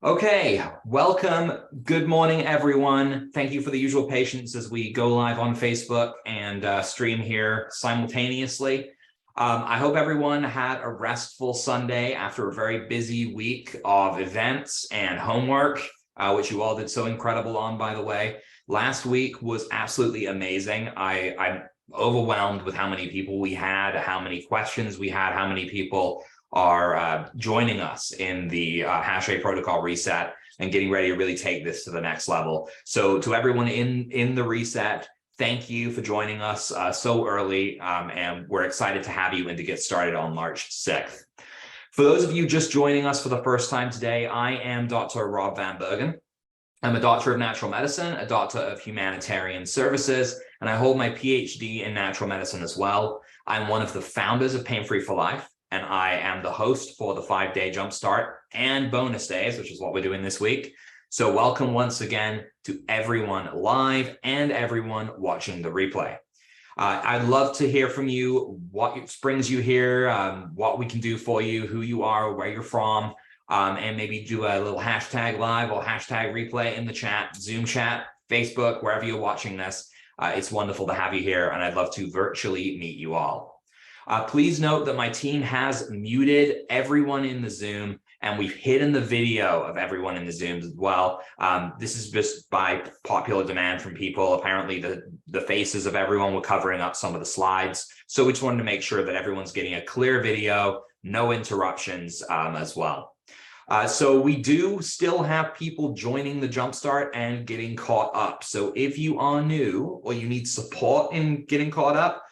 Okay, welcome. Good morning, everyone. Thank you for the usual patience as we go live on Facebook and stream here simultaneously. I hope everyone had a restful Sunday after a very busy week of events and homework, which you all did so incredible on, by the way. Last week was absolutely amazing. I'm overwhelmed with how many people we had, how many questions we had, how many people are joining us in the Hache protocol reset and getting ready to really take this to the next level. So to everyone in the reset, thank you for joining us so early, and we're excited to have you and to get started on March 6th. For those of you just joining us for the first time today, I am Dr. Rob Vanbergen. I'm a doctor of natural medicine, a doctor of humanitarian services, and I hold my PhD in natural medicine as well. I'm one of the founders of Pain Free for Life, and I am the host for the 5-day Jumpstart and bonus days, which is what we're doing this week. So welcome once again to everyone live and everyone watching the replay. I'd love to hear from you, what brings you here, what we can do for you, who you are, where you're from, and maybe do a little hashtag live or hashtag replay in the chat, Zoom chat, Facebook, wherever you're watching this. It's wonderful to have you here, and I'd love to virtually meet you all. Please note that my team has muted everyone in the Zoom, and we've hidden the video of everyone in the Zooms as well. This is just by popular demand from people. Apparently, the faces of everyone were covering up some of the slides. So we just wanted to make sure that everyone's getting a clear video, no interruptions as well. So we do still have people joining the Jumpstart and getting caught up. So if you are new or you need support in getting caught up,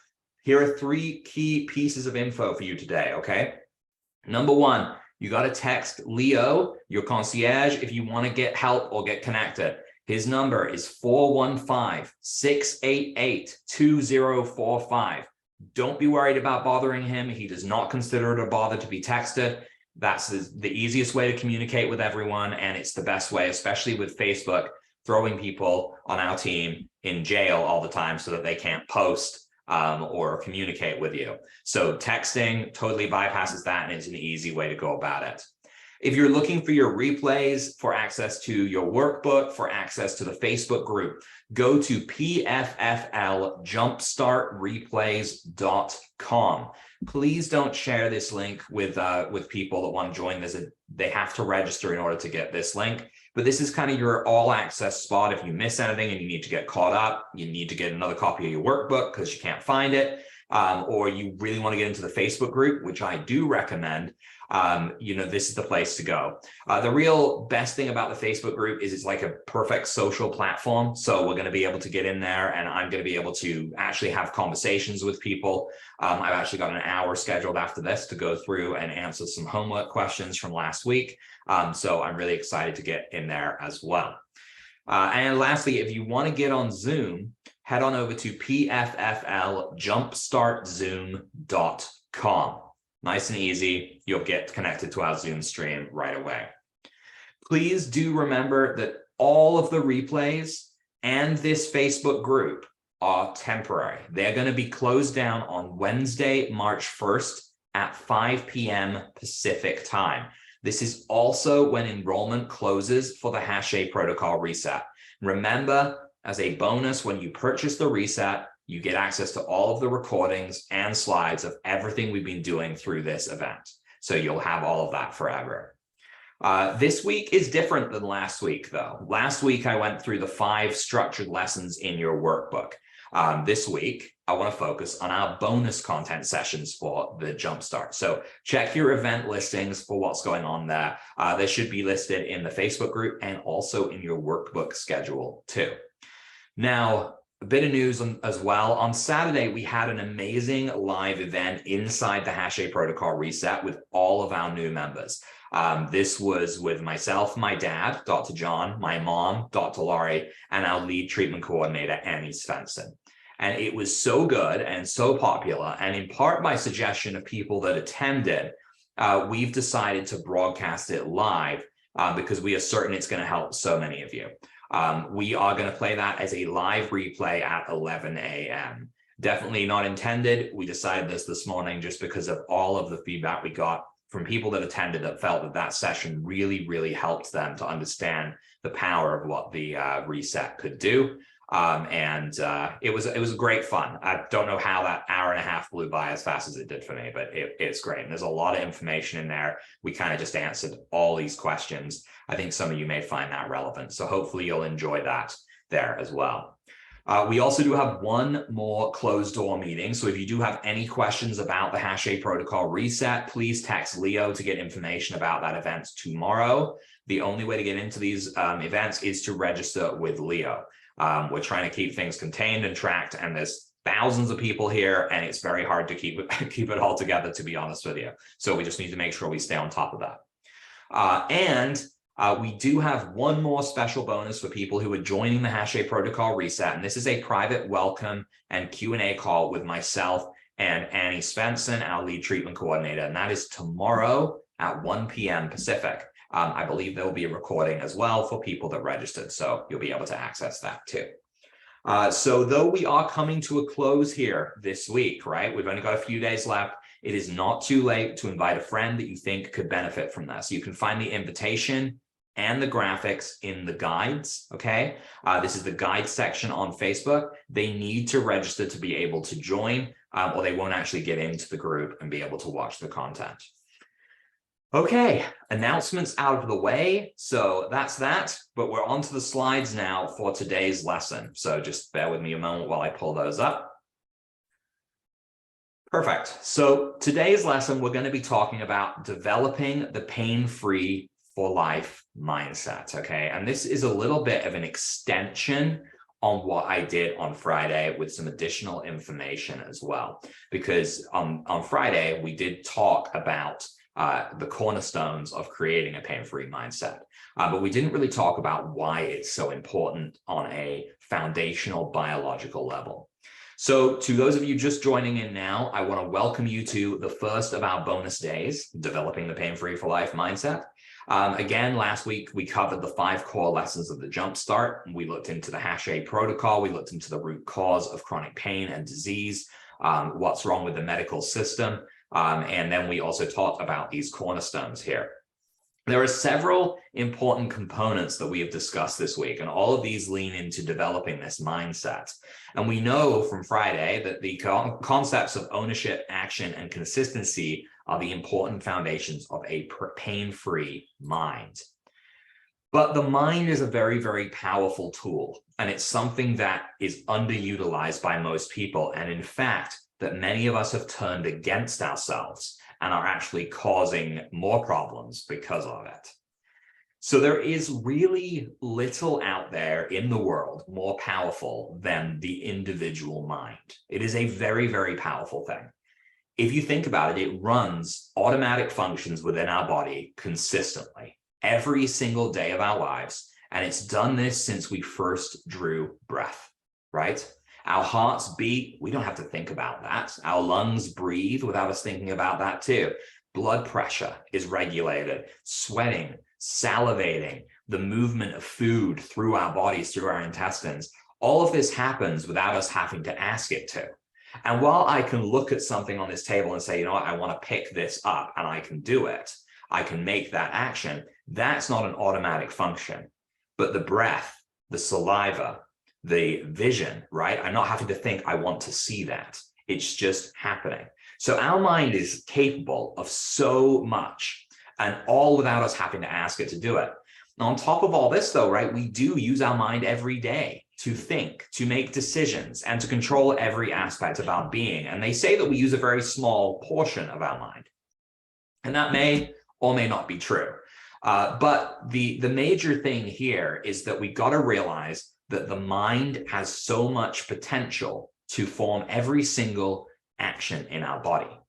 here are 3 key pieces of info for you today, okay? Number 1, you got to text Leo, your concierge, if you want to get help or get connected. His number is 415-688-2045. Don't be worried about bothering him. He does not consider it a bother to be texted. That's the easiest way to communicate with everyone, and it's the best way, especially with Facebook, throwing people on our team in jail all the time so that they can't post or communicate with you. So texting totally bypasses that, and it's an easy way to go about it. If you're looking for your replays, for access to your workbook, for access to the Facebook group, go to pffljumpstartreplays.com. Please don't share this link with people that want to join this. They have to register in order to get this link. But this is kind of your all access spot. If you miss anything and you need to get caught up, you need to get another copy of your workbook because you can't find it, or you really want to get into the Facebook group, which I do recommend, this is the place to go. The real best thing about the Facebook group is it's like a perfect social platform. So we're going to be able to get in there, and I'm going to be able to actually have conversations with people. I've actually got an hour scheduled after this to go through and answer some homework questions from last week. So I'm really excited to get in there as well. And lastly, if you want to get on Zoom, head on over to pffljumpstartzoom.com. Nice and easy. You'll get connected to our Zoom stream right away. Please do remember that all of the replays and this Facebook group are temporary. They're going to be closed down on Wednesday, March 1st at 5 p.m. Pacific time. This is also when enrollment closes for the Hache protocol reset. Remember, as a bonus, when you purchase the reset, you get access to all of the recordings and slides of everything we've been doing through this event. So you'll have all of that forever. This week is different than last week, though. Last week, I went through the 5 structured lessons in your workbook. This week, I want to focus on our bonus content sessions for the Jumpstart. So check your event listings for what's going on there. They should be listed in the Facebook group and also in your workbook schedule too. Now, a bit of news as well. On Saturday, we had an amazing live event inside the Hache protocol reset with all of our new members. This was with myself, my dad, Dr. John, my mom, Dr. Laurie, and our lead treatment coordinator, Annie Svensson. And it was so good and so popular. And in part by suggestion of people that attended, we've decided to broadcast it live because we are certain it's going to help so many of you. We are going to play that as a live replay at 11 a.m. Definitely not intended. We decided this morning just because of all of the feedback we got from people that attended that felt that that session really, really helped them to understand the power of what the reset could do. It was great fun. I don't know how that hour and a half blew by as fast as it did for me, but it's great. And there's a lot of information in there. We kind of just answered all these questions. I think some of you may find that relevant. So hopefully you'll enjoy that there as well. We also do have one more closed door meeting. So if you do have any questions about the Hache protocol reset, please text Leo to get information about that event tomorrow. The only way to get into these events is to register with Leo. We're trying to keep things contained and tracked, and there's thousands of people here, and it's very hard to keep it all together, to be honest with you. So we just need to make sure we stay on top of that. We do have one more special bonus for people who are joining the Hache protocol reset, and this is a private welcome and Q&A call with myself and Annie Svensson, our lead treatment coordinator, and that is tomorrow at 1 p.m. Pacific. I believe there will be a recording as well for people that registered, so you'll be able to access that too. So though we are coming to a close here this week, right? We've only got a few days left. It is not too late to invite a friend that you think could benefit from this. You can find the invitation and the graphics in the guides, okay? This is the guide section on Facebook. They need to register to be able to join, or they won't actually get into the group and be able to watch the content. Okay, announcements out of the way. So that's that, but we're on to the slides now for today's lesson. So just bear with me a moment while I pull those up. Perfect. So today's lesson, we're going to be talking about developing the pain-free for life mindset, okay? And this is a little bit of an extension on what I did on Friday with some additional information as well, because on Friday, we did talk about the cornerstones of creating a pain-free mindset. But we didn't really talk about why it's so important on a foundational biological level. So to those of you just joining in now, I want to welcome you to the first of our bonus days, developing the pain-free for life mindset. Again, last week, we covered the 5 core lessons of the Jumpstart. We looked into the Hache protocol. We looked into the root cause of chronic pain and disease, what's wrong with the medical system. And then we also talked about these cornerstones here. There are several important components that we have discussed this week, and all of these lean into developing this mindset. And we know from Friday that the concepts of ownership, action, and consistency are the important foundations of a pain-free mind. But the mind is a very, very powerful tool, and it's something that is underutilized by most people. And in fact, that many of us have turned against ourselves and are actually causing more problems because of it. So there is really little out there in the world more powerful than the individual mind. It is a very, very powerful thing. If you think about it, it runs automatic functions within our body consistently every single day of our lives. And it's done this since we first drew breath, right? Our hearts beat, we don't have to think about that. Our lungs breathe without us thinking about that too. Blood pressure is regulated, sweating, salivating, the movement of food through our bodies, through our intestines. All of this happens without us having to ask it to. And while I can look at something on this table and say, you know what, I want to pick this up and I can do it, I can make that action, that's not an automatic function. But the breath, the saliva, the vision, right? I'm not having to think, I want to see that. It's just happening. So our mind is capable of so much, and all without us having to ask it to do it. Now, on top of all this though, right, we do use our mind every day to think, to make decisions, and to control every aspect of our being. And they say that we use a very small portion of our mind. And that may or may not be true. But the major thing here is that we got to realize that the mind has so much potential to form every single action in our body.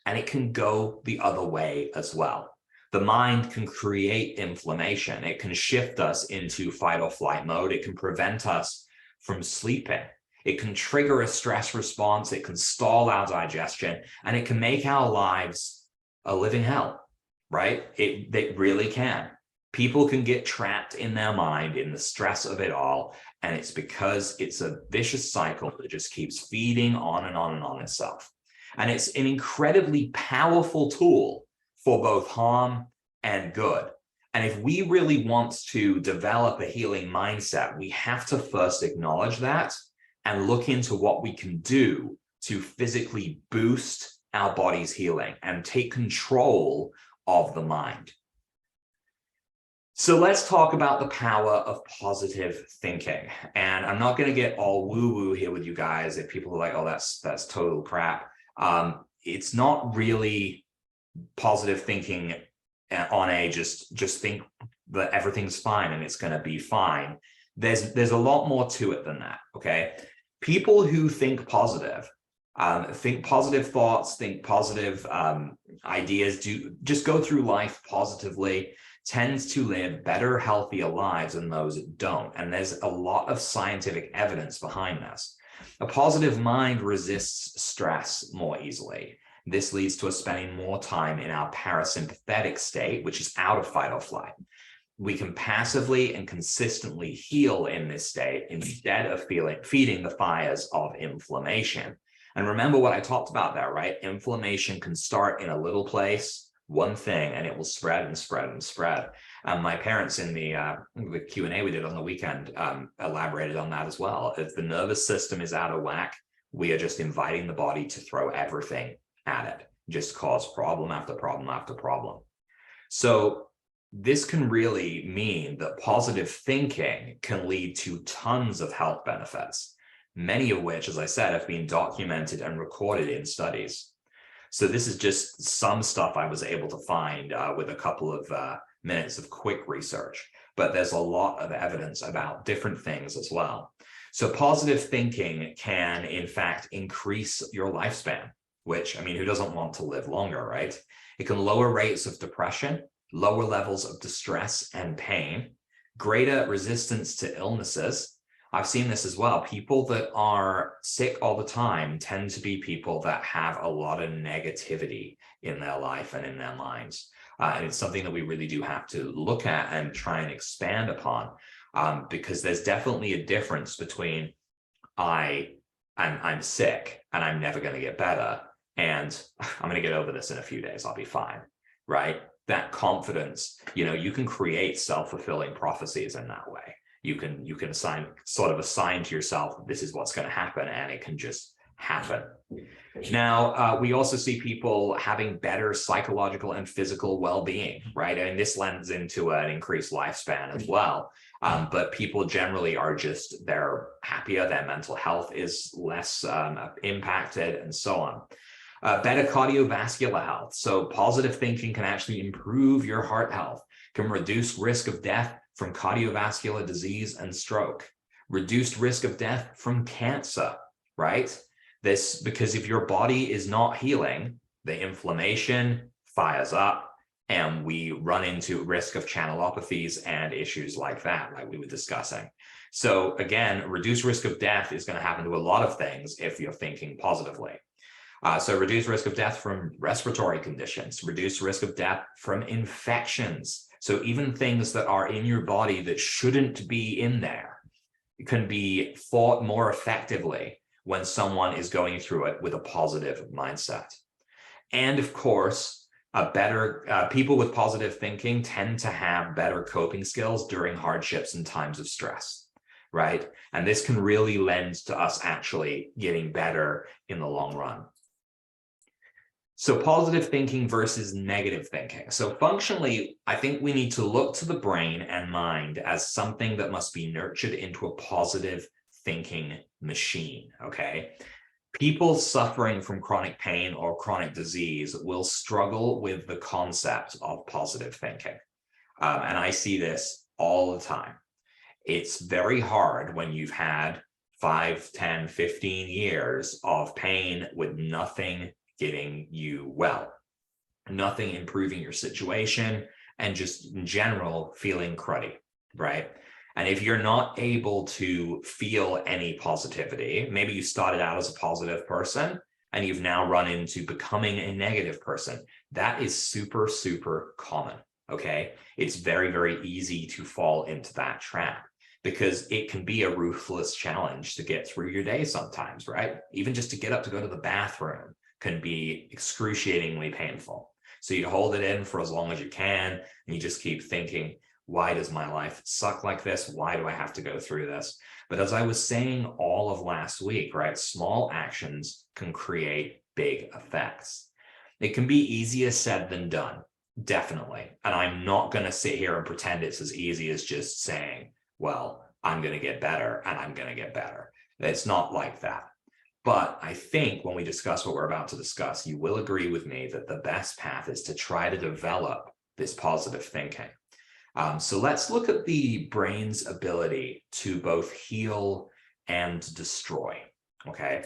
And it can go the other way as well. The mind can create inflammation. It can shift us into fight or flight mode. It can prevent us from sleeping. It can trigger a stress response. It can stall our digestion, and it can make our lives a living hell, right? It really can. People can get trapped in their mind in the stress of it all. And it's because it's a vicious cycle that just keeps feeding on and on and on itself. And it's an incredibly powerful tool for both harm and good. And if we really want to develop a healing mindset, we have to first acknowledge that and look into what we can do to physically boost our body's healing and take control of the mind. So let's talk about the power of positive thinking. And I'm not going to get all woo-woo here with you guys. If people are like, oh, that's total crap. It's not really positive thinking on a just think that everything's fine and it's going to be fine. There's a lot more to it than that. Okay. People who think positive thoughts, think positive ideas, just go through life positively, tends to live better, healthier lives than those that don't. And there's a lot of scientific evidence behind this. A positive mind resists stress more easily. This leads to us spending more time in our parasympathetic state, which is out of fight or flight. We can passively and consistently heal in this state instead of feeding the fires of inflammation. And remember what I talked about there, right? Inflammation can start in a little place, one thing, and it will spread and spread and spread. My parents in the Q&A we did on the weekend elaborated on that as well. If the nervous system is out of whack, we are just inviting the body to throw everything at it, just cause problem after problem after problem. So this can really mean that positive thinking can lead to tons of health benefits, many of which, as I said, have been documented and recorded in studies. So this is just some stuff I was able to find with a couple of minutes of quick research, but there's a lot of evidence about different things as well. So positive thinking can, in fact, increase your lifespan, which, I mean, who doesn't want to live longer, right? It can lower rates of depression, lower levels of distress and pain, greater resistance to illnesses. I've seen this as well. People that are sick all the time tend to be people that have a lot of negativity in their life and in their minds. And it's something that we really do have to look at and try and expand upon, because there's definitely a difference between I'm sick and I'm never going to get better, and I'm going to get over this in a few days, I'll be fine, right? That confidence, you can create self-fulfilling prophecies in that way. You can assign to yourself, this is what's going to happen, and it can just happen. Now, we also see people having better psychological and physical well-being, right? And this lends into an increased lifespan as well. But people generally are they're happier, their mental health is less impacted, and so on. Better cardiovascular health. So positive thinking can actually improve your heart health, can reduce risk of death from cardiovascular disease and stroke, reduced risk of death from cancer, right? This, because if your body is not healing, the inflammation fires up and we run into risk of channelopathies and issues like that, like we were discussing. So again, reduced risk of death is going to happen to a lot of things if you're thinking positively. So reduced risk of death from respiratory conditions, reduced risk of death from infections. So even things that are in your body that shouldn't be in there can be fought more effectively when someone is going through it with a positive mindset. And of course, people with positive thinking tend to have better coping skills during hardships and times of stress, right? And this can really lend to us actually getting better in the long run. So positive thinking versus negative thinking. So functionally, I think we need to look to the brain and mind as something that must be nurtured into a positive thinking machine, okay? People suffering from chronic pain or chronic disease will struggle with the concept of positive thinking. And I see this all the time. It's very hard when you've had 5, 10, 15 years of pain with nothing getting you well, nothing improving your situation, and just in general feeling cruddy, right? And if you're not able to feel any positivity, maybe you started out as a positive person and you've now run into becoming a negative person, that is super, super common, okay? It's very, very easy to fall into that trap because it can be a ruthless challenge to get through your day sometimes, right? Even just to get up to go to the bathroom can be excruciatingly painful. So you hold it in for as long as you can, and you just keep thinking, why does my life suck like this? Why do I have to go through this? But as I was saying all of last week, right, small actions can create big effects. It can be easier said than done, definitely. And I'm not going to sit here and pretend it's as easy as just saying, well, I'm going to get better and I'm going to get better. It's not like that. But I think when we discuss what we're about to discuss, you will agree with me that the best path is to try to develop this positive thinking. So let's look at the brain's ability to both heal and destroy, okay?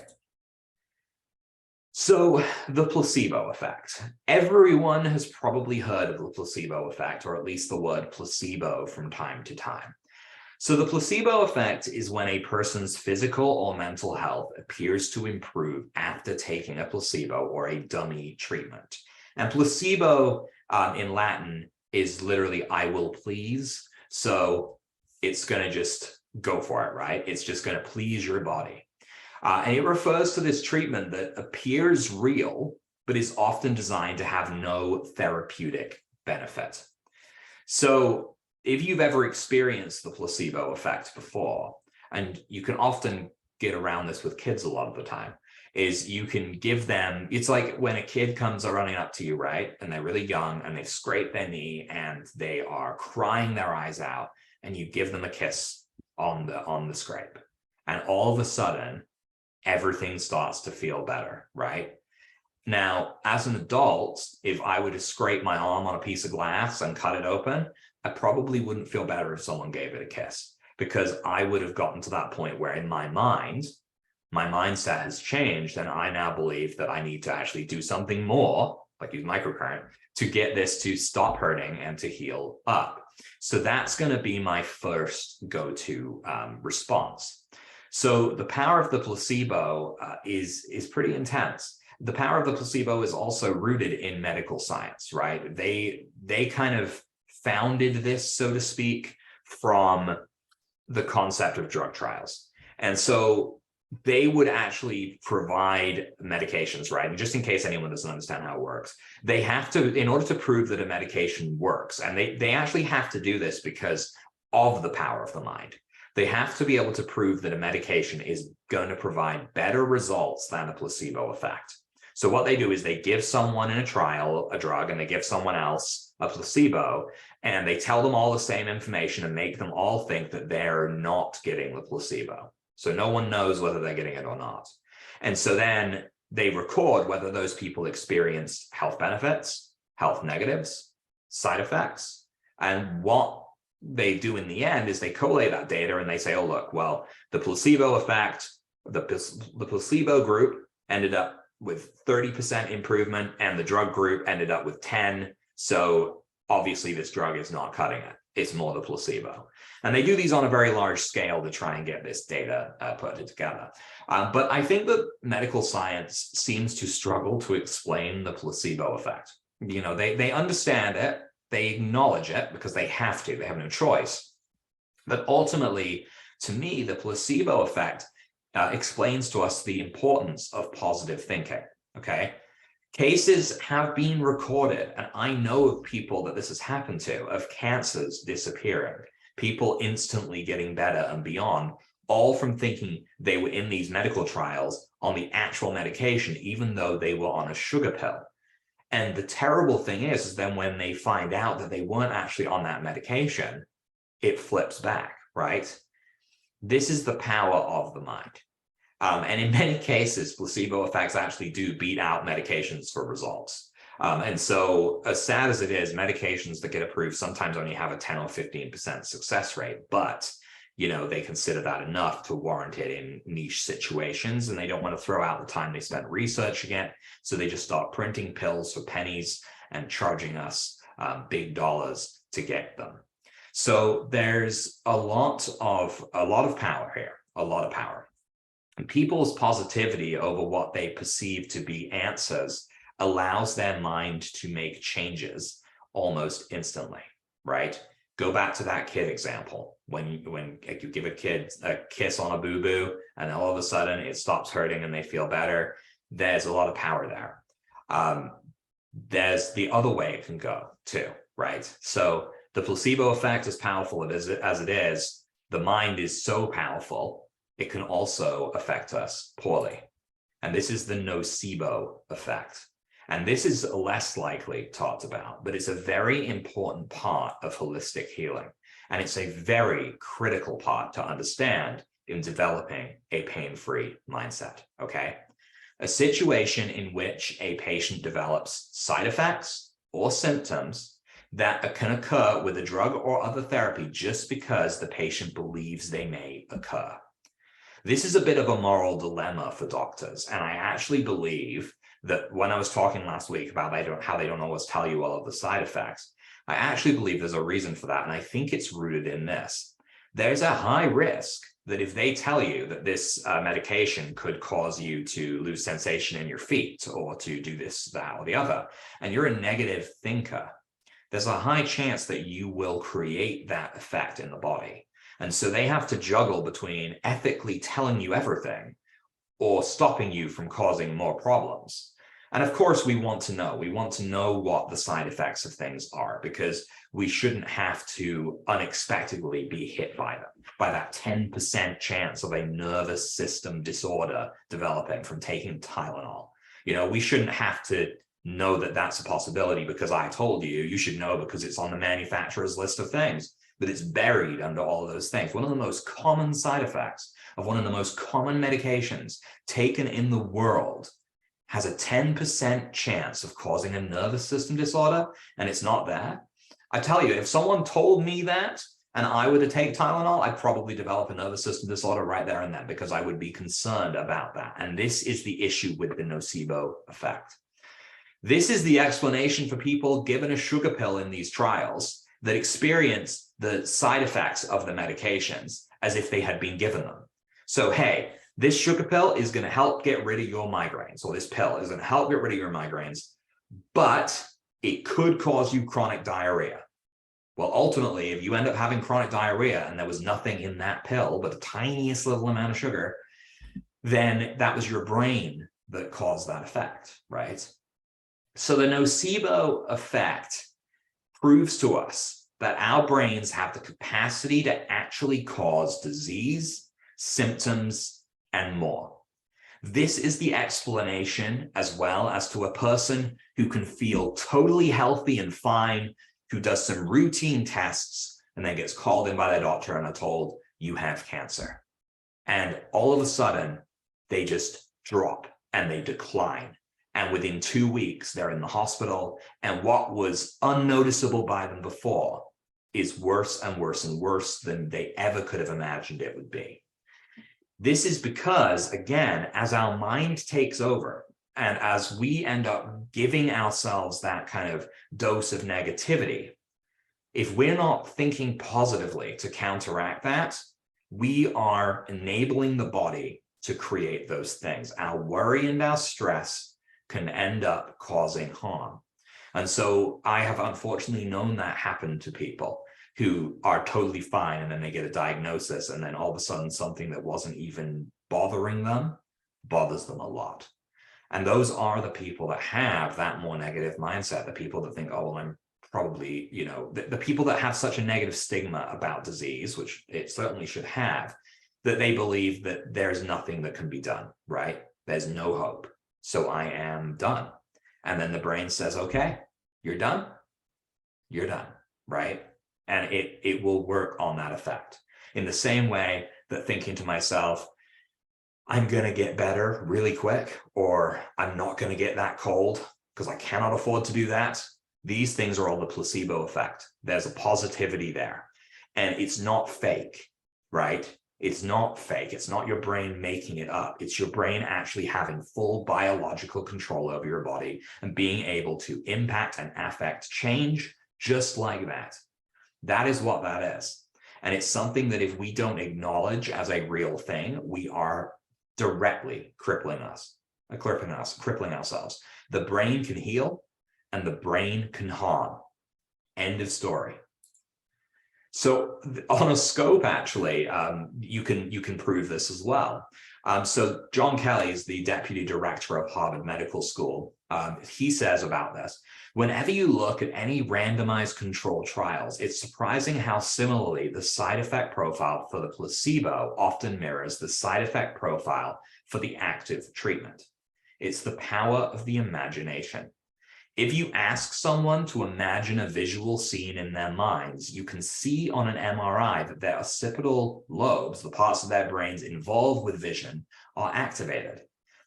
So the placebo effect. Everyone has probably heard of the placebo effect, or at least the word placebo from time to time. So the placebo effect is when a person's physical or mental health appears to improve after taking a placebo or a dummy treatment. And placebo in Latin is literally "I will please." So it's going to just go for it, right? It's just going to please your body. And it refers to this treatment that appears real, but is often designed to have no therapeutic benefit. So if you've ever experienced the placebo effect before, and you can often get around this with kids a lot of the time, is you can give them, it's like when a kid comes running up to you, right? And they're really young and they've scraped their knee and they are crying their eyes out, and you give them a kiss on the scrape. And all of a sudden, everything starts to feel better, right? Now, as an adult, if I were to scrape my arm on a piece of glass and cut it open, I probably wouldn't feel better if someone gave it a kiss, because I would have gotten to that point where in my mind, my mindset has changed, and I now believe that I need to actually do something more, like use microcurrent, to get this to stop hurting and to heal up. So that's going to be my first go-to response. So the power of the placebo is pretty intense. The power of the placebo is also rooted in medical science, right? They kind of founded this, so to speak, from the concept of drug trials. And so they would actually provide medications, right? And just in case anyone doesn't understand how it works, they have to, in order to prove that a medication works, and they actually have to do this because of the power of the mind. They have to be able to prove that a medication is going to provide better results than a placebo effect. So what they do is they give someone in a trial a drug, and they give someone else a placebo, and they tell them all the same information and make them all think that they're not getting the placebo. So no one knows whether they're getting it or not. And so then they record whether those people experienced health benefits, health negatives, side effects. And what they do in the end is they collate that data and they say, oh, look, well, the placebo effect, the placebo group ended up with 30% improvement and the drug group ended up with 10. So obviously this drug is not cutting it. It's more the placebo. And they do these on a very large scale to try and get this data put together. But I think that medical science seems to struggle to explain the placebo effect. You know, they understand it, they acknowledge it because they have to, they have no choice. But ultimately, to me, the placebo effect explains to us the importance of positive thinking, okay? Cases have been recorded, and I know of people that this has happened to, of cancers disappearing, people instantly getting better and beyond, all from thinking they were in these medical trials on the actual medication, even though they were on a sugar pill. And the terrible thing is then when they find out that they weren't actually on that medication, it flips back, right? This is the power of the mind. And in many cases, placebo effects actually do beat out medications for results. And so as sad as it is, medications that get approved sometimes only have a 10 or 15% success rate, but you know, they consider that enough to warrant it in niche situations, and they don't want to throw out the time they spent researching it. So they just start printing pills for pennies and charging us big dollars to get them. So there's a lot of power here, a lot of power. And people's positivity over what they perceive to be answers allows their mind to make changes almost instantly, right? Go back to that kid example. When you give a kid a kiss on a boo-boo and all of a sudden it stops hurting and they feel better, there's a lot of power there. there's the other way it can go too, right? So the placebo effect, as powerful as it is, the mind is so powerful, it can also affect us poorly. And this is the nocebo effect. And this is less likely talked about, but it's a very important part of holistic healing. And it's a very critical part to understand in developing a pain-free mindset, okay? A situation in which a patient develops side effects or symptoms that can occur with a drug or other therapy just because the patient believes they may occur. This is a bit of a moral dilemma for doctors, and I actually believe that when I was talking last week about how they don't always tell you all of the side effects, I actually believe there's a reason for that, and I think it's rooted in this. There's a high risk that if they tell you that this medication could cause you to lose sensation in your feet or to do this, that, or the other, and you're a negative thinker, there's a high chance that you will create that effect in the body. And so they have to juggle between ethically telling you everything or stopping you from causing more problems. And of course, we want to know what the side effects of things are, because we shouldn't have to unexpectedly be hit by them, by that 10% chance of a nervous system disorder developing from taking Tylenol. You know, we shouldn't have to know that that's a possibility because I told you. You should know because it's on the manufacturer's list of things, but it's buried under all of those things. One of the most common side effects of one of the most common medications taken in the world has a 10% chance of causing a nervous system disorder, and it's not there. I tell you, if someone told me that and I were to take Tylenol, I'd probably develop a nervous system disorder right there and then, because I would be concerned about that. And this is the issue with the nocebo effect. This is the explanation for people given a sugar pill in these trials that experience the side effects of the medications as if they had been given them. So, hey, this sugar pill is going to help get rid of your migraines, or this pill is going to help get rid of your migraines, but it could cause you chronic diarrhea. Well, ultimately, if you end up having chronic diarrhea and there was nothing in that pill but the tiniest little amount of sugar, then that was your brain that caused that effect, right? So the nocebo effect proves to us that our brains have the capacity to actually cause disease, symptoms, and more. This is the explanation as well as to a person who can feel totally healthy and fine, who does some routine tests and then gets called in by their doctor and are told, you have cancer. And all of a sudden, they just drop and they decline. And within 2 weeks, they're in the hospital. And what was unnoticeable by them before is worse and worse and worse than they ever could have imagined it would be. This is because, again, as our mind takes over and as we end up giving ourselves that kind of dose of negativity, if we're not thinking positively to counteract that, we are enabling the body to create those things. Our worry and our stress can end up causing harm. And so I have unfortunately known that happen to people who are totally fine, and then they get a diagnosis, and then all of a sudden something that wasn't even bothering them bothers them a lot. And those are the people that have that more negative mindset, the people that think, oh, well, I'm probably, you know, the people that have such a negative stigma about disease, which it certainly should have, that they believe that there's nothing that can be done, right? There's no hope. So I am done. And then the brain says, okay, you're done. You're done, right? And it will work on that effect. In the same way that thinking to myself, I'm going to get better really quick, or I'm not going to get that cold because I cannot afford to do that. These things are all the placebo effect. There's a positivity there. And it's not fake, right? It's not fake. It's not your brain making it up. It's your brain actually having full biological control over your body and being able to impact and affect change just like that. That is what that is. And it's something that if we don't acknowledge as a real thing, we are directly crippling ourselves. The brain can heal and the brain can harm. End of story. So on a scope, actually, you can prove this as well. So John Kelly is the deputy director of Harvard Medical School. He says about this, whenever you look at any randomized controlled trials, it's surprising how similarly the side effect profile for the placebo often mirrors the side effect profile for the active treatment. It's the power of the imagination. If you ask someone to imagine a visual scene in their minds, you can see on an MRI that their occipital lobes, the parts of their brains involved with vision, are activated.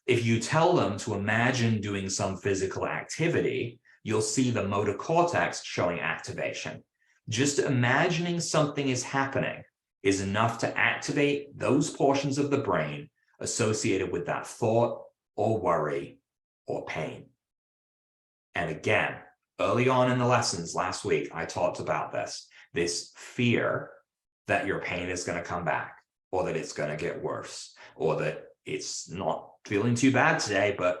If you tell them to imagine doing some physical activity, you'll see the motor cortex showing activation. Just imagining something is happening is enough to activate those portions of the brain associated with that thought or worry or pain. And again, early on in the lessons last week, I talked about this fear that your pain is going to come back, or that it's going to get worse, or that it's not feeling too bad today, but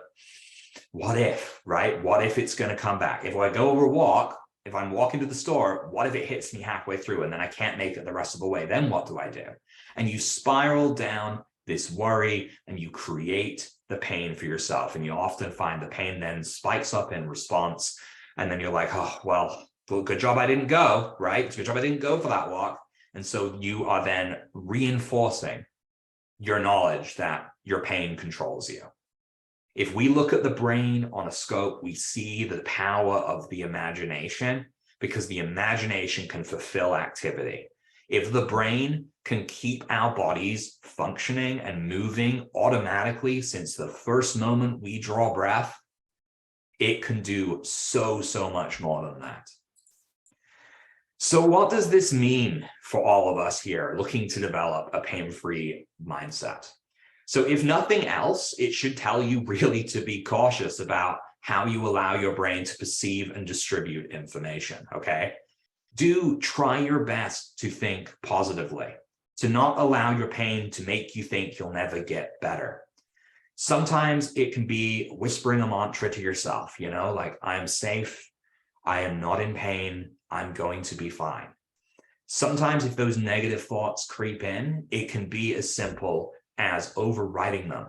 what if, right? What if it's going to come back? If I go over a walk, if I'm walking to the store, what if it hits me halfway through and then I can't make it the rest of the way? Then what do I do? And you spiral down this worry and you create the pain for yourself. And you often find the pain then spikes up in response. And then you're like, oh, well, good job I didn't go, right? It's a good job I didn't go for that walk. And so you are then reinforcing your knowledge that your pain controls you. If we look at the brain on a scope, we see the power of the imagination, because the imagination can fulfill activity. If the brain can keep our bodies functioning and moving automatically since the first moment we draw breath, it can do so much more than that. So what does this mean for all of us here looking to develop a pain-free mindset? So if nothing else, it should tell you really to be cautious about how you allow your brain to perceive and distribute information, okay? Do try your best to think positively, to not allow your pain to make you think you'll never get better. Sometimes it can be whispering a mantra to yourself, you know, like, I am safe, I am not in pain, I'm going to be fine. Sometimes if those negative thoughts creep in, it can be as simple as overriding them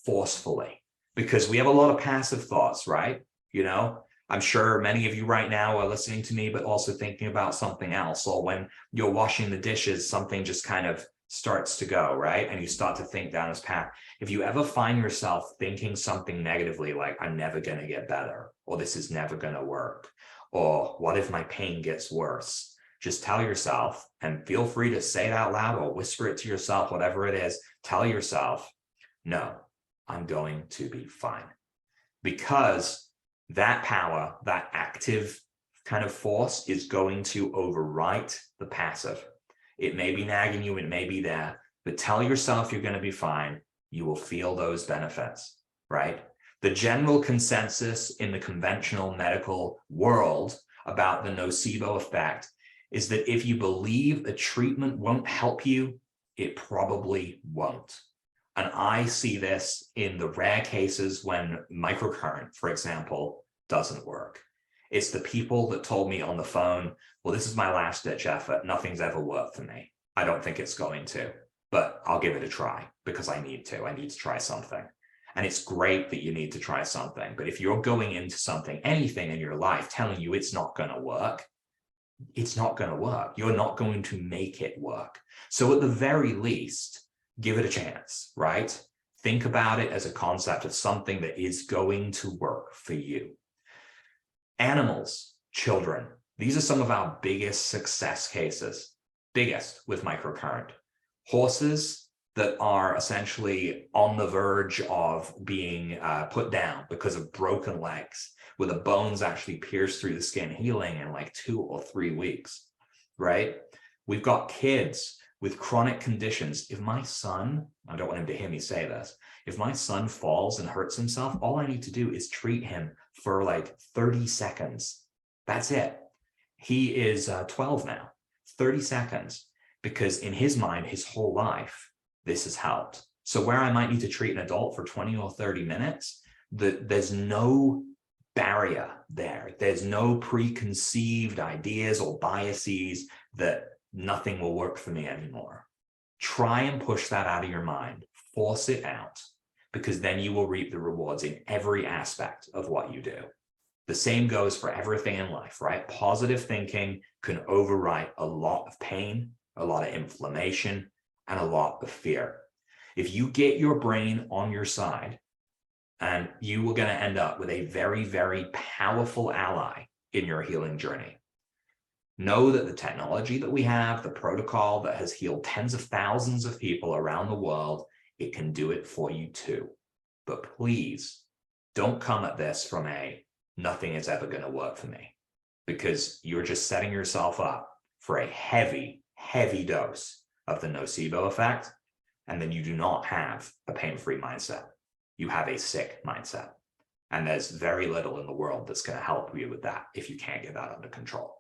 forcefully, because we have a lot of passive thoughts, right? You know, I'm sure many of you right now are listening to me, but also thinking about something else. Or when you're washing the dishes, something just kind of starts to go, right? And you start to think down this path. If you ever find yourself thinking something negatively, like, I'm never going to get better, or this is never going to work, or what if my pain gets worse? Just tell yourself, and feel free to say it out loud or whisper it to yourself, whatever it is, tell yourself, no, I'm going to be fine. Because that power, that active kind of force is going to overwrite the passive. It may be nagging you, it may be there, but tell yourself you're going to be fine. You will feel those benefits, right? The general consensus in the conventional medical world about the nocebo effect is that if you believe a treatment won't help you, it probably won't. And I see this in the rare cases when microcurrent, for example, doesn't work. It's the people that told me on the phone, well, this is my last ditch effort. Nothing's ever worked for me. I don't think it's going to, but I'll give it a try because I need to. I need to try something. And it's great that you need to try something. But if you're going into something, anything in your life telling you it's not going to work, it's not going to work. You're not going to make it work. So at the very least, give it a chance, right? Think about it as a concept of something that is going to work for you. Animals, children, these are some of our biggest success cases, biggest with microcurrent. Horses that are essentially on the verge of being put down because of broken legs, where the bones actually pierce through the skin, healing in like 2 or 3 weeks, right? We've got kids with chronic conditions. If my son, I don't want him to hear me say this, if my son falls and hurts himself, all I need to do is treat him for like 30 seconds. That's it. He is 12 now, 30 seconds, because in his mind, his whole life, this has helped. So where I might need to treat an adult for 20 or 30 minutes, there's no barrier there. There's no preconceived ideas or biases that nothing will work for me anymore. Try and push that out of your mind, force it out, because then you will reap the rewards in every aspect of what you do. The same goes for everything in life, right? Positive thinking can overwrite a lot of pain, a lot of inflammation, and a lot of fear. If you get your brain on your side, and you are going to end up with a very, very powerful ally in your healing journey. Know that the technology that we have, the protocol that has healed tens of thousands of people around the world, it can do it for you too. But please don't come at this from nothing is ever going to work for me, because you're just setting yourself up for a heavy, heavy dose of the nocebo effect. And then you do not have a pain-free mindset. You have a sick mindset. And there's very little in the world that's going to help you with that if you can't get that under control.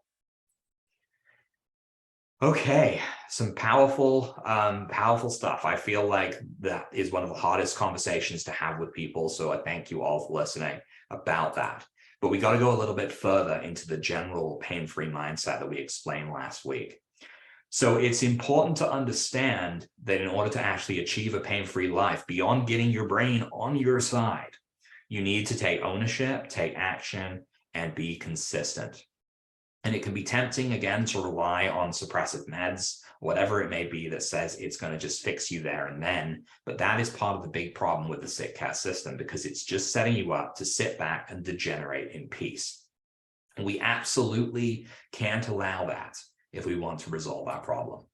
Okay, some powerful stuff. I feel like that is one of the hardest conversations to have with people. So I thank you all for listening about that. But we got to go a little bit further into the general pain-free mindset that we explained last week. So it's important to understand that in order to actually achieve a pain-free life, beyond getting your brain on your side, you need to take ownership, take action, and be consistent. And it can be tempting, again, to rely on suppressive meds, whatever it may be that says it's going to just fix you there and then. But that is part of the big problem with the sick cat system, because it's just setting you up to sit back and degenerate in peace. And we absolutely can't allow that if we want to resolve our problem.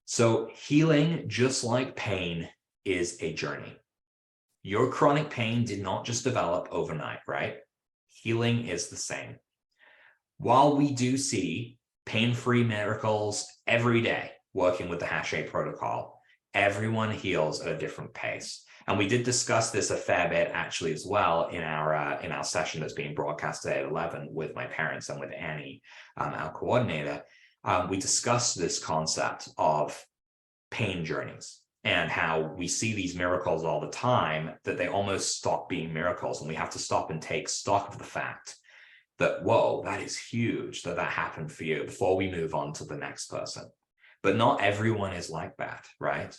So healing, just like pain, is a journey. Your chronic pain did not just develop overnight, right? Healing is the same. While we do see pain-free miracles every day working with the Hache protocol, everyone heals at a different pace. And we did discuss this a fair bit actually as well in our session that's being broadcast today at 11 with my parents and with Annie, our coordinator. We discussed this concept of pain journeys and how we see these miracles all the time, that they almost stop being miracles. And we have to stop and take stock of the fact that, whoa, that is huge that happened for you, before we move on to the next person. But not everyone is like that, right?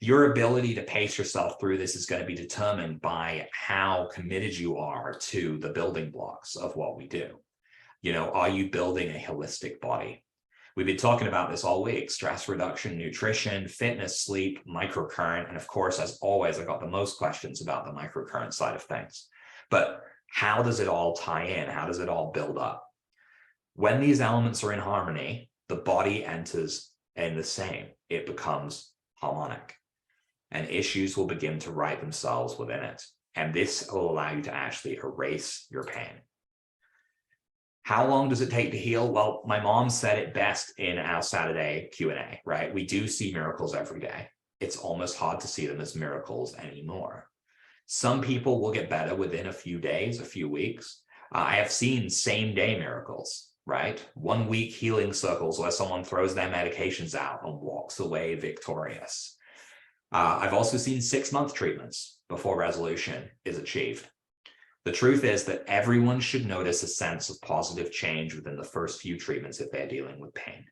Your ability to pace yourself through this is going to be determined by how committed you are to the building blocks of what we do. You know, are you building a holistic body? We've been talking about this all week: stress reduction, nutrition, fitness, sleep, microcurrent. And of course, as always, I got the most questions about the microcurrent side of things. But how does it all tie in? How does it all build up? When these elements are in harmony, the body enters in the same. It becomes harmonic, and issues will begin to right themselves within it. And this will allow you to actually erase your pain. How long does it take to heal? Well, my mom said it best in our Saturday Q&A, right? We do see miracles every day. It's almost hard to see them as miracles anymore. Some people will get better within a few days, a few weeks. I have seen same-day miracles, right? 1 week healing circles where someone throws their medications out and walks away victorious. I've also seen 6-month treatments before resolution is achieved. The truth is that everyone should notice a sense of positive change within the first few treatments if they're dealing with pain.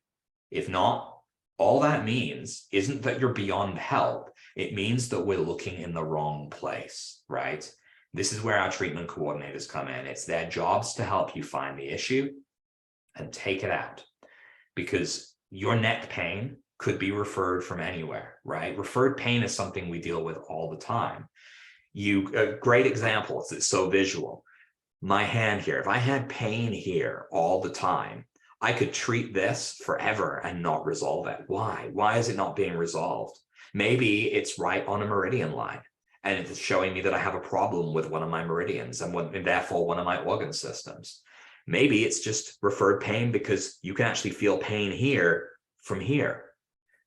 If not, all that means isn't that you're beyond help. It means that we're looking in the wrong place, right? This is where our treatment coordinators come in. It's their jobs to help you find the issue and take it out, because your neck pain could be referred from anywhere, right? Referred pain is something we deal with all the time. A great example, it's so visual. My hand here, if I had pain here all the time, I could treat this forever and not resolve it. Why? Why is it not being resolved? Maybe it's right on a meridian line, and it's showing me that I have a problem with one of my meridians and therefore one of my organ systems. Maybe it's just referred pain because you can actually feel pain here from here.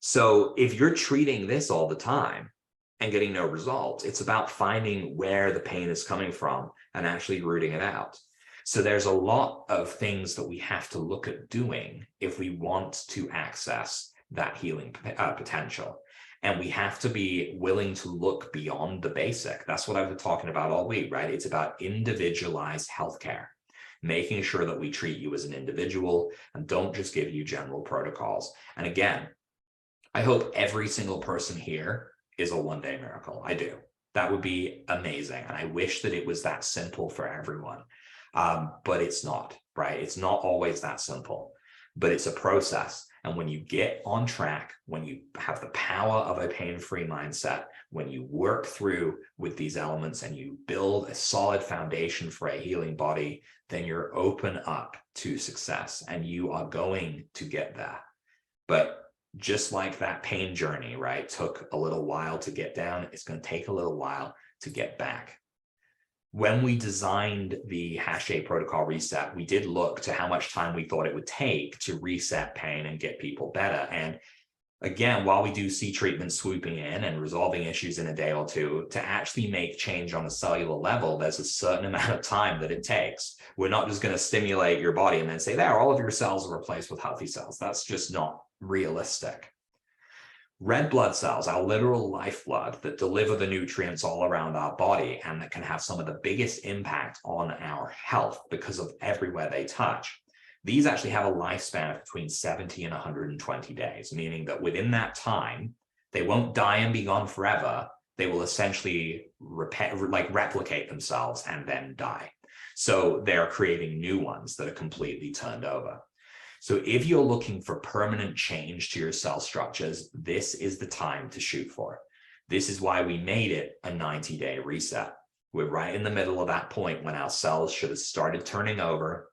So if you're treating this all the time and getting no results, it's about finding where the pain is coming from and actually rooting it out. So there's a lot of things that we have to look at doing if we want to access that healing potential. And we have to be willing to look beyond the basic. That's what I've been talking about all week, right? It's about individualized healthcare. making sure that we treat you as an individual and don't just give you general protocols. And again, I hope every single person here is a one-day miracle. I do. That would be amazing. And I wish that it was that simple for everyone. But it's not, right? It's not always that simple, but it's a process. And when you get on track, when you have the power of a pain-free mindset, when you work through with these elements and you build a solid foundation for a healing body, then you're open up to success and you are going to get there. But just like that pain journey, right, took a little while to get down, it's going to take a little while to get back. When we designed the Hache protocol reset, we did look to how much time we thought it would take to reset pain and get people better. And again, while we do see treatment swooping in and resolving issues in a day or two, to actually make change on a cellular level, there's a certain amount of time that it takes. We're not just going to stimulate your body and then say, there, all of your cells are replaced with healthy cells. That's just not realistic. Red blood cells, our literal lifeblood that deliver the nutrients all around our body and that can have some of the biggest impact on our health because of everywhere they touch. These actually have a lifespan of between 70 and 120 days, meaning that within that time, they won't die and be gone forever. They will essentially replicate themselves and then die. So they're creating new ones that are completely turned over. So if you're looking for permanent change to your cell structures, this is the time to shoot for. This is why we made it a 90-day reset. We're right in the middle of that point when our cells should have started turning over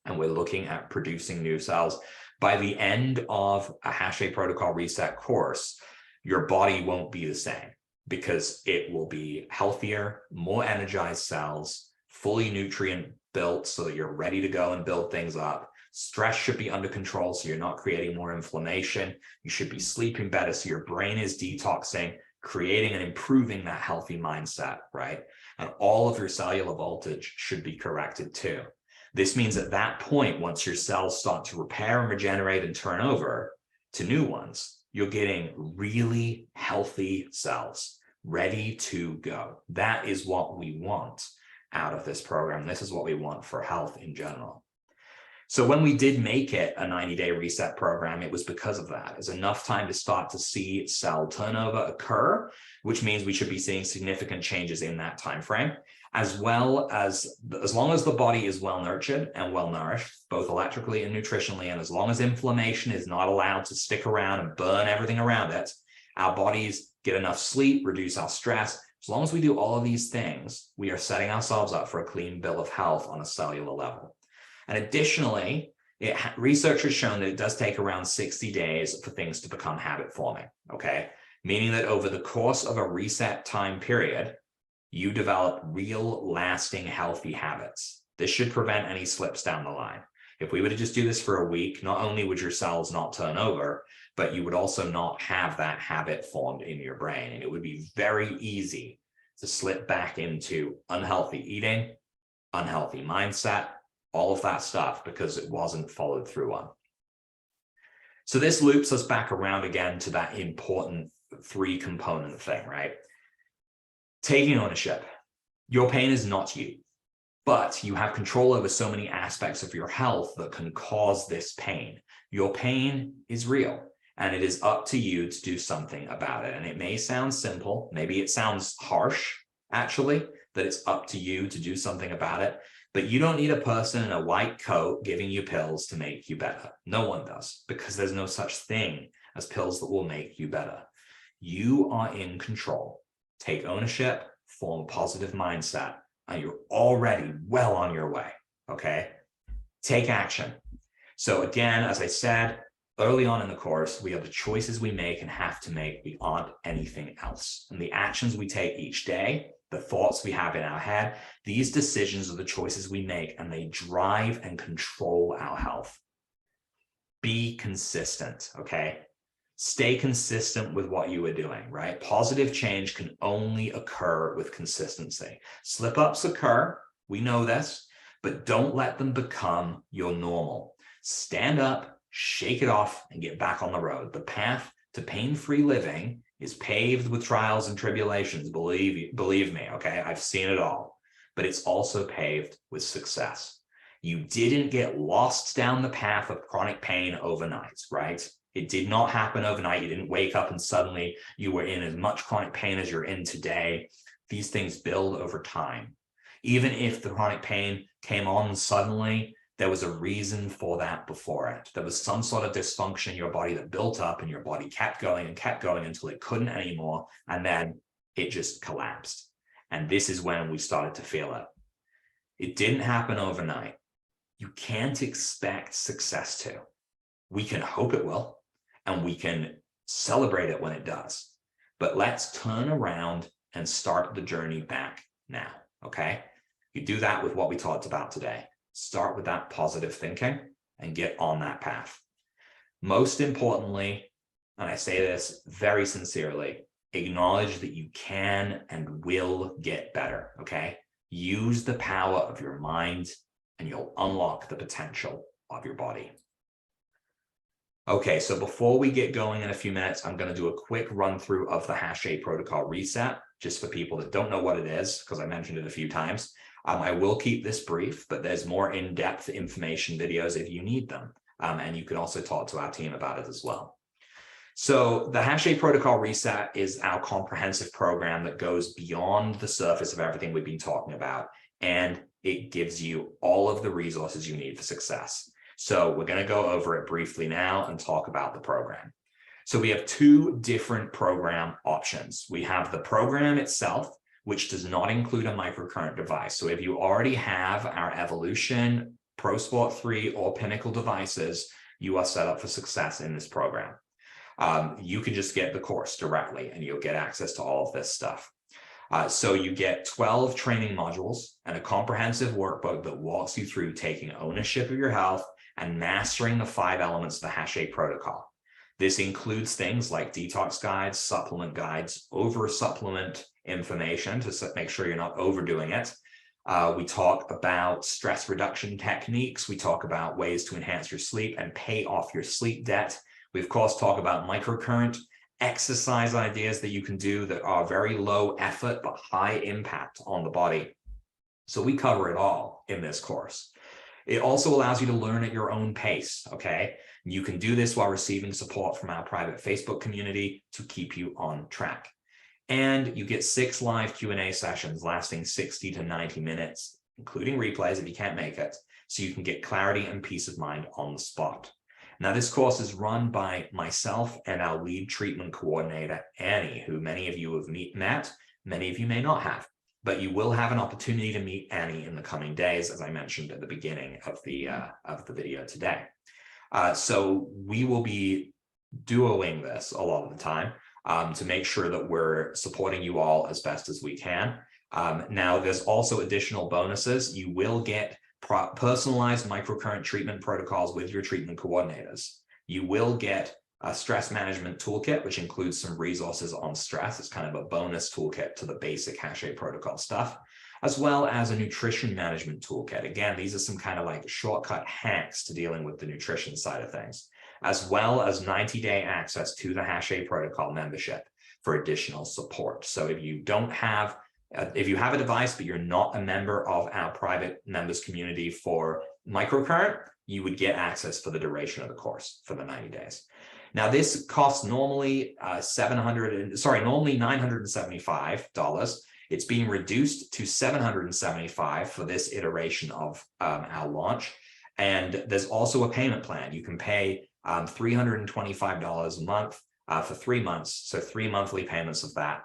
and we're looking at producing new cells. By the end of a Hache protocol reset course, your body won't be the same because it will be healthier, more energized cells, fully nutrient built so that you're ready to go and build things up. Stress should be under control so you're not creating more inflammation. You should be sleeping better so your brain is detoxing, creating and improving that healthy mindset, right? And all of your cellular voltage should be corrected too. This means at that point, once your cells start to repair and regenerate and turn over to new ones, you're getting really healthy cells ready to go. That is what we want out of this program. This is what we want for health in general. So when we did make it a 90-day reset program, it was because of that. It's enough time to start to see cell turnover occur, which means we should be seeing significant changes in that time frame, as long as the body is well nurtured and well nourished, both electrically and nutritionally, and as long as inflammation is not allowed to stick around and burn everything around it, our bodies get enough sleep, reduce our stress. As long as we do all of these things, we are setting ourselves up for a clean bill of health on a cellular level. And additionally, research has shown that it does take around 60 days for things to become habit forming, okay? Meaning that over the course of a reset time period, you develop real lasting healthy habits. This should prevent any slips down the line. If we were to just do this for a week, not only would your cells not turn over, but you would also not have that habit formed in your brain. And it would be very easy to slip back into unhealthy eating, unhealthy mindset, all of that stuff because it wasn't followed through on. So this loops us back around again to that important 3-component thing, right? Taking ownership. Your pain is not you, but you have control over so many aspects of your health that can cause this pain. Your pain is real, and it is up to you to do something about it. And it may sound simple, maybe it sounds harsh, actually, that it's up to you to do something about it. But you don't need a person in a white coat giving you pills to make you better. No one does, because there's no such thing as pills that will make you better. You are in control. Take ownership, form a positive mindset, and you're already well on your way, okay? Take action. So again, as I said, early on in the course, we have the choices we make and have to make beyond anything else. And the actions we take each day, the thoughts we have in our head, these decisions are the choices we make, and they drive and control our health. Be consistent, okay? Stay consistent with what you are doing, right? Positive change can only occur with consistency. Slip-ups occur, we know this, but don't let them become your normal. Stand up, shake it off, and get back on the road. The path to pain-free living is paved with trials and tribulations, believe me, okay? I've seen it all, but it's also paved with success. You didn't get lost down the path of chronic pain overnight, right? It did not happen overnight. You didn't wake up and suddenly you were in as much chronic pain as you're in today. These things build over time. Even if the chronic pain came on suddenly, there was a reason for that before it. There was some sort of dysfunction in your body that built up, and your body kept going until it couldn't anymore. And then it just collapsed. And this is when we started to feel it. It didn't happen overnight. You can't expect success to. We can hope it will, and we can celebrate it when it does. But let's turn around and start the journey back now, okay? You do that with what we talked about today. Start with that positive thinking and get on that path. Most importantly, and I say this very sincerely, acknowledge that you can and will get better, okay? Use the power of your mind and you'll unlock the potential of your body. Okay, so before we get going in a few minutes, I'm going to do a quick run through of the Hache protocol reset, just for people that don't know what it is, because I mentioned it a few times. I will keep this brief, but there's more in-depth information videos if you need them. And you can also talk to our team about it as well. So the Hache protocol reset is our comprehensive program that goes beyond the surface of everything we've been talking about, and it gives you all of the resources you need for success. So we're going to go over it briefly now and talk about the program. So we have two different program options. We have the program itself, which does not include a microcurrent device. So if you already have our Evolution, Pro Sport 3, or Pinnacle devices, you are set up for success in this program. You can just get the course directly and you'll get access to all of this stuff. So you get 12 training modules and a comprehensive workbook that walks you through taking ownership of your health and mastering the 5 elements of the Hache protocol. This includes things like detox guides, supplement guides, over-supplement information to make sure you're not overdoing it. We talk about stress reduction techniques. We talk about ways to enhance your sleep and pay off your sleep debt. We, of course, talk about microcurrent exercise ideas that you can do that are very low effort but high impact on the body. So we cover it all in this course. It also allows you to learn at your own pace, okay? You can do this while receiving support from our private Facebook community to keep you on track. And you get 6 live Q&A sessions lasting 60 to 90 minutes, including replays if you can't make it, so you can get clarity and peace of mind on the spot. Now, this course is run by myself and our lead treatment coordinator, Annie, who many of you have met, many of you may not have. But you will have an opportunity to meet Annie in the coming days, as I mentioned at the beginning of the video today. So we will be duoing this a lot of the time to make sure that we're supporting you all as best as we can. Now, there's also additional bonuses. You will get personalized microcurrent treatment protocols with your treatment coordinators. You will get a stress management toolkit, which includes some resources on stress. It's kind of a bonus toolkit to the basic Hache protocol stuff, as well as a nutrition management toolkit. Again, these are some kind of like shortcut hacks to dealing with the nutrition side of things, as well as 90-day access to the Hache protocol membership for additional support. So if you don't have, if you have a device, but you're not a member of our private members community for microcurrent, you would get access for the duration of the course for the 90 days. Now, this costs normally normally $975. It's being reduced to $775 for this iteration of our launch. And there's also a payment plan. You can pay $325 a month for 3 months. So 3 monthly payments of that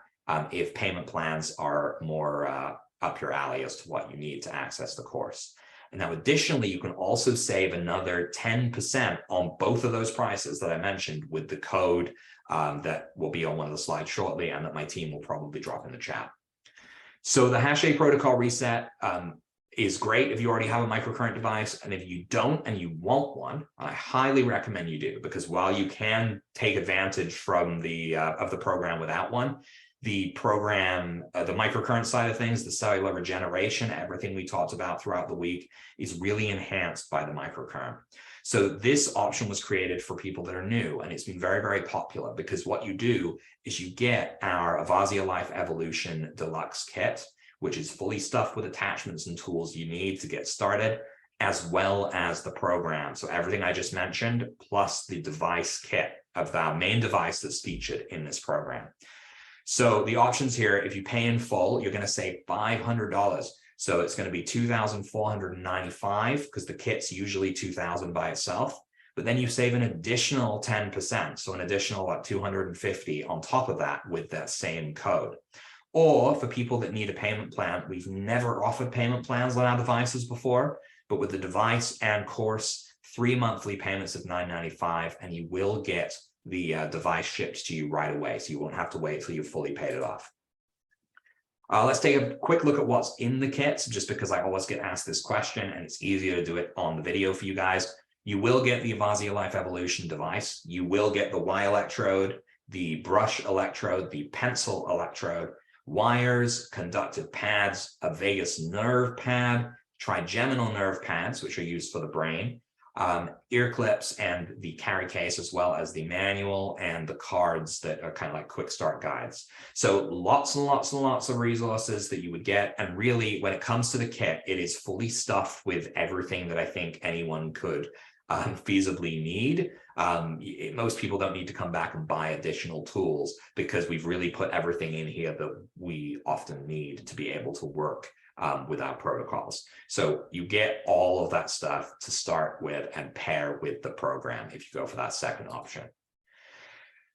if payment plans are more up your alley as to what you need to access the course. And now, additionally, you can also save another 10% on both of those prices that I mentioned with the code that will be on one of the slides shortly and that my team will probably drop in the chat. So the Hache protocol reset is great if you already have a microcurrent device. And if you don't and you want one, I highly recommend you do, because while you can take advantage from of the program without one, the program, the microcurrent side of things, the cellular regeneration, everything we talked about throughout the week is really enhanced by the microcurrent. So this option was created for people that are new, and it's been very, very popular because what you do is you get our Avazia Life Evolution Deluxe Kit, which is fully stuffed with attachments and tools you need to get started. as well as the program. So everything I just mentioned, plus the device kit of the main device that's featured in this program. So the options here, if you pay in full, you're going to save $500. So it's going to be $2,495 because the kit's usually $2,000 by itself. But then you save an additional 10%. So an additional like $250 on top of that with that same code. Or for people that need a payment plan, we've never offered payment plans on our devices before, but with the device and course, 3 monthly payments of $995, and you will get the device shipped to you right away. So you won't have to wait till you've fully paid it off. Let's take a quick look at what's in the kit, just because I always get asked this question and it's easier to do it on the video for you guys. You will get the Avasia Life Evolution device. You will get the Y electrode, the brush electrode, the pencil electrode, wires, conductive pads, a vagus nerve pad, trigeminal nerve pads, which are used for the brain, ear clips, and the carry case, as well as the manual and the cards that are kind of like quick start guides. So lots and lots and lots of resources that you would get. And really, when it comes to the kit, it is fully stuffed with everything that I think anyone could feasibly need. Most people don't need to come back and buy additional tools because we've really put everything in here that we often need to be able to work with our protocols. So you get all of that stuff to start with and pair with the program if you go for that second option.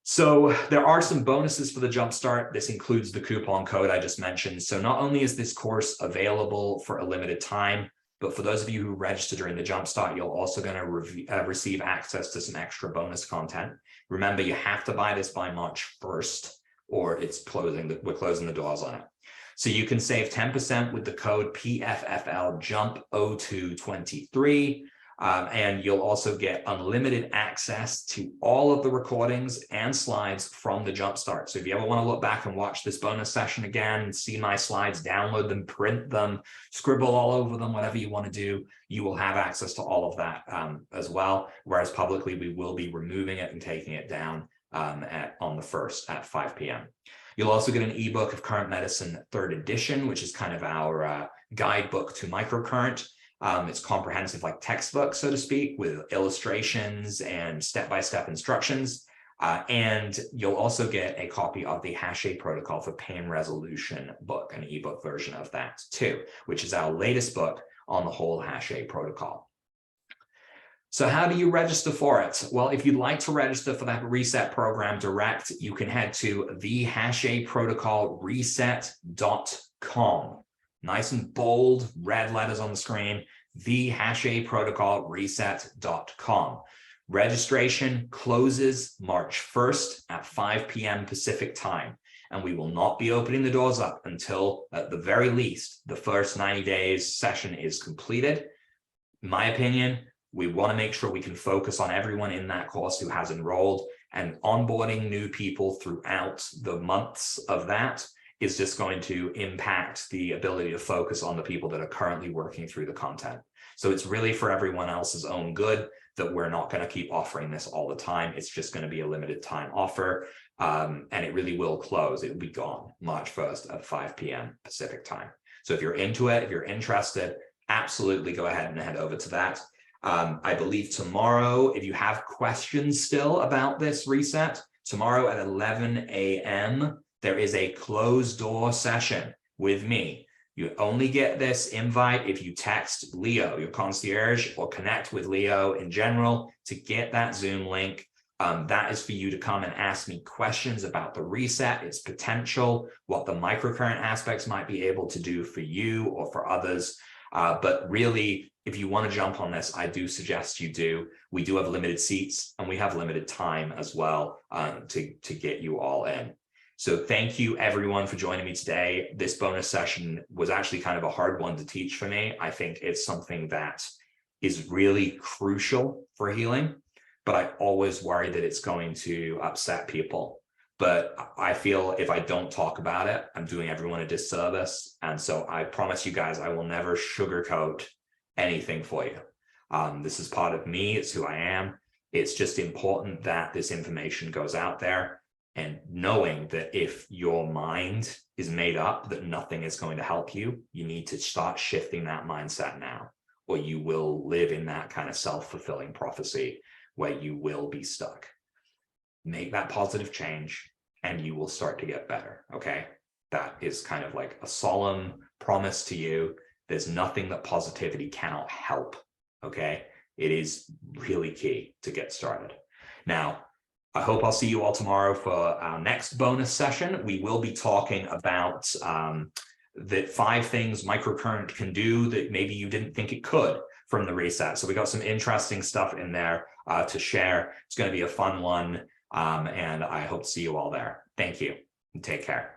So there are some bonuses for the Jumpstart. This includes the coupon code I just mentioned. So not only is this course available for a limited time, but for those of you who register during the Jumpstart, you're also going to receive access to some extra bonus content. Remember, you have to buy this by March 1st, or it's closing. We're closing the doors on it. So you can save 10% with the code PFFLJUMP0223. And you'll also get unlimited access to all of the recordings and slides from the Jumpstart. So if you ever want to look back and watch this bonus session again, see my slides, download them, print them, scribble all over them, whatever you want to do, you will have access to all of that as well. Whereas publicly, we will be removing it and taking it down on the 1st at 5 p.m. You'll also get an ebook of Current Medicine 3rd edition, which is kind of our guidebook to microcurrent. It's comprehensive, like textbook, so to speak, with illustrations and step-by-step instructions. And you'll also get a copy of the Hache protocol for pain resolution book, an ebook version of that too, which is our latest book on the whole Hache protocol. So how do you register for it? Well, if you'd like to register for that reset program direct, you can head to thehacheprotocolreset.com. Nice and bold, red letters on the screen, thehacheprotocolreset.com. Registration closes March 1st at 5 p.m. Pacific time, and we will not be opening the doors up until, at the very least, the first 90 days session is completed. In my opinion, we want to make sure we can focus on everyone in that course who has enrolled, and onboarding new people throughout the months of that is just going to impact the ability to focus on the people that are currently working through the content. So it's really for everyone else's own good that we're not going to keep offering this all the time. It's just going to be a limited time offer, and it really will close. It will be gone March 1st at 5 p.m. Pacific time. So if you're into it, if you're interested, absolutely go ahead and head over to that. I believe tomorrow, if you have questions still about this reset, tomorrow at 11 a.m., there is a closed door session with me. You only get this invite if you text Leo, your concierge, or connect with Leo in general to get that Zoom link. That is for you to come and ask me questions about the reset, its potential, what the microcurrent aspects might be able to do for you or for others. But really, if you want to jump on this, I do suggest you do. We do have limited seats and we have limited time as well to get you all in. So thank you everyone for joining me today. This bonus session was actually kind of a hard one to teach for me. I think it's something that is really crucial for healing, but I always worry that it's going to upset people. But I feel if I don't talk about it, I'm doing everyone a disservice. And so I promise you guys, I will never sugarcoat anything for you. This is part of me. It's who I am. It's just important that this information goes out there, and knowing that if your mind is made up that nothing is going to help you, you need to start shifting that mindset now. or you will live in that kind of self-fulfilling prophecy where you will be stuck. Make that positive change and you will start to get better, okay? That is kind of like a solemn promise to you. There's nothing that positivity cannot help, okay? It is really key to get started. Now, I hope I'll see you all tomorrow for our next bonus session. We will be talking about the 5 things microcurrent can do that maybe you didn't think it could from the reset. So we got some interesting stuff in there to share. It's going to be a fun one, and I hope to see you all there. Thank you, and take care.